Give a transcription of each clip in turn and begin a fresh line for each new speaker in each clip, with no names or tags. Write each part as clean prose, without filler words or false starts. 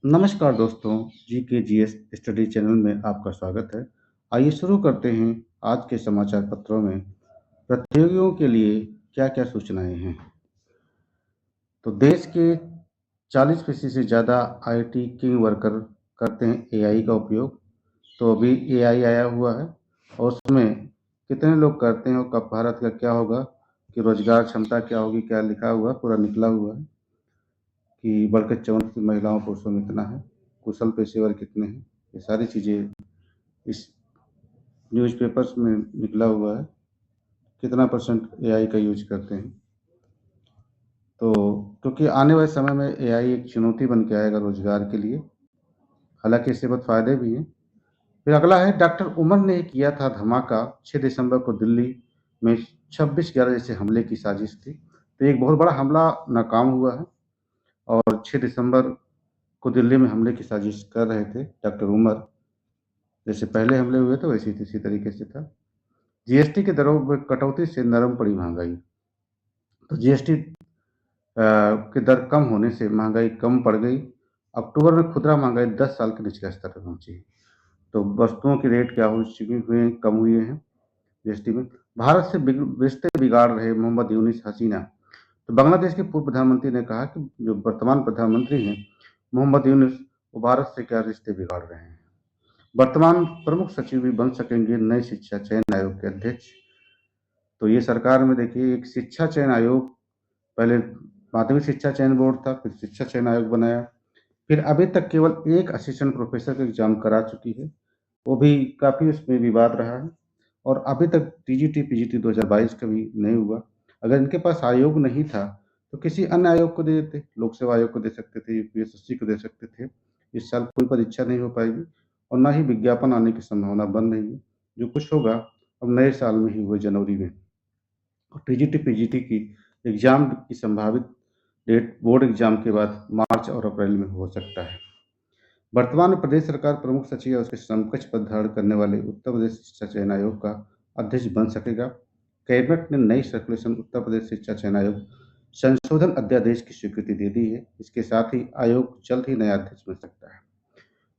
नमस्कार दोस्तों, GK GS study channel में आपका स्वागत है। आइए शुरू करते हैं आज के समाचार पत्रों में प्रतियोगियों के लिए क्या-क्या सूचनाएं हैं। तो देश के 40% से ज़्यादा IT किंग वर्कर करते हैं AI का उपयोग। तो अभी AI आया हुआ है और उसमें कितने लोग करते हैं और कब भारत का क्या होगा कि रोजगार क्षमता क्या होगी, क्या लिखा हुआ है, पूरा निकला हुआ है कि बढ़कर 54% महिलाओं पुरुषों में इतना है, कुशल पेशेवर कितने हैं, ये सारी चीज़ें इस न्यूज़पेपर्स में निकला हुआ है। कितना परसेंट AI का यूज करते हैं। तो क्योंकि आने वाले समय में AI एक चुनौती बन के आएगा रोजगार के लिए, हालांकि इससे बहुत फायदे भी हैं। फिर अगला है डॉक्टर उमर ने किया था धमाका। 6 दिसंबर को दिल्ली में 26/11 जैसे हमले की साजिश थी, तो एक बहुत बड़ा हमला नाकाम हुआ है और 6 दिसंबर को दिल्ली में हमले की साजिश कर रहे थे डॉक्टर उमर। जैसे पहले हमले हुए थे वैसे इसी तरीके से था। जीएसटी के दरों में कटौती से नरम पड़ी महंगाई। तो जीएसटी की दर कम होने से महंगाई कम पड़ गई। अक्टूबर में खुदरा महंगाई 10 साल के निचले स्तर पर पहुंची। तो वस्तुओं के रेट क्या हो चुके हुए कम हुए हैं जीएसटी में। भारत से रिश्ते बिगाड़ रहे मोहम्मद यूनिस हसीना। तो बांग्लादेश के पूर्व प्रधानमंत्री ने कहा कि जो वर्तमान प्रधानमंत्री हैं मोहम्मद यूनिस, वो भारत से क्या रिश्ते बिगाड़ रहे हैं। वर्तमान प्रमुख सचिव भी बन सकेंगे नए शिक्षा चयन आयोग के अध्यक्ष। तो ये सरकार में देखिए एक शिक्षा चयन आयोग, पहले माध्यमिक शिक्षा चयन बोर्ड था, फिर शिक्षा चयन आयोग बनाया, फिर अभी तक केवल एक असिस्टेंट प्रोफेसर का एग्जाम करा चुकी है, वो भी काफ़ी उसमें विवाद रहा है और अभी तक टीजीटी पीजीटी 2022 का भी नहीं हुआ। अगर इनके पास आयोग नहीं था तो किसी अन्य आयोग को दे देते, लोक सेवा आयोग को दे सकते थे, यूपीएसएससी को दे सकते थे। इस साल कोई परीक्षा नहीं हो पाएगी और ना ही विज्ञापन आने की संभावना बन रही है। जो कुछ होगा अब नए साल में ही हुए जनवरी में। और टीजीटी पीजीटी की एग्जाम की संभावित डेट बोर्ड एग्जाम के बाद मार्च और अप्रैल में हो सकता है। वर्तमान में प्रदेश सरकार प्रमुख सचिव या उसके समकक्ष पद धारण करने वाले उत्तर प्रदेश शिक्षा चयन आयोग का अध्यक्ष बन सकेगा। कैबिनेट ने नई सर्कुलेशन उत्तर प्रदेश शिक्षा चयन आयोग संशोधन अध्यादेश की स्वीकृति दे दी है। इसके साथ ही आयोग जल्द ही नया अध्यक्ष बन सकता है।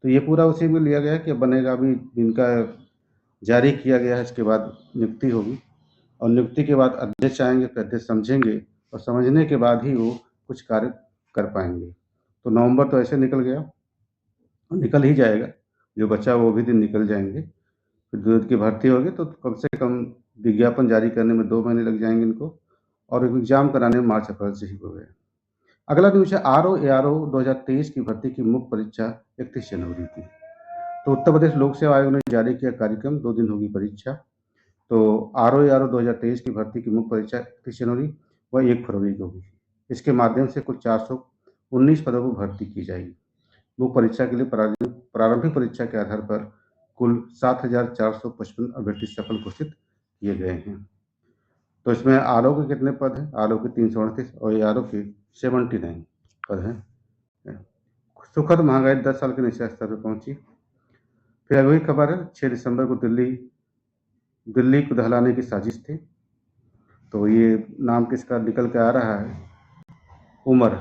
तो ये पूरा उसी में लिया गया है कि बनेगा अभी, इनका जारी किया गया है, इसके बाद नियुक्ति होगी और नियुक्ति के बाद अध्यक्ष आएंगे, फिर अध्यक्ष समझेंगे और समझने के बाद ही वो कुछ कार्य कर पाएंगे। तो नवंबर तो ऐसे निकल गया, निकल ही जाएगा, जो बचा वो भी दिन निकल जाएंगे। फिर दूध की भर्ती होगी तो कम से कम विज्ञापन जारी करने में 2 महीने लग जाएंगे इनको और एग्जाम कराने में मार्च अप्रैल से ही हो गए। अगला न्यूज है आरओ 2023 की भर्ती की मुख्य परीक्षा 31 जनवरी की। तो उत्तर प्रदेश लोक सेवा आयोग ने जारी किया कार्यक्रम, 2 दिन होगी परीक्षा। तो आरओ 2023 की भर्ती की मुख्य परीक्षा 31 जनवरी व 1 फरवरी को होगी। इसके माध्यम से कुल 419 पदों पर भर्ती की जाएगी। मुख्य परीक्षा के लिए प्रारंभिक परीक्षा के आधार पर कुल 7,455 अभ्यर्थी सफल घोषित किए गए हैं। तो इसमें आरओ के कितने पद हैं? आरओ के 338 और एआरओ के 79 पद हैं। सुखद महंगाई 10 साल के निचले स्तर पर पहुंची। फिर अगली खबर है 6 दिसंबर को दिल्ली को दहलाने की साजिश थी। तो ये नाम किसका निकल के आ रहा है? उमर।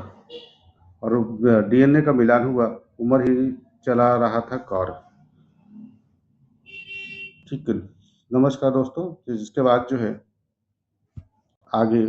और डीएनए का मिलान हुआ, उमर ही चला रहा था कार। ठीक है, नमस्कार दोस्तों। इसके बाद जो है आगे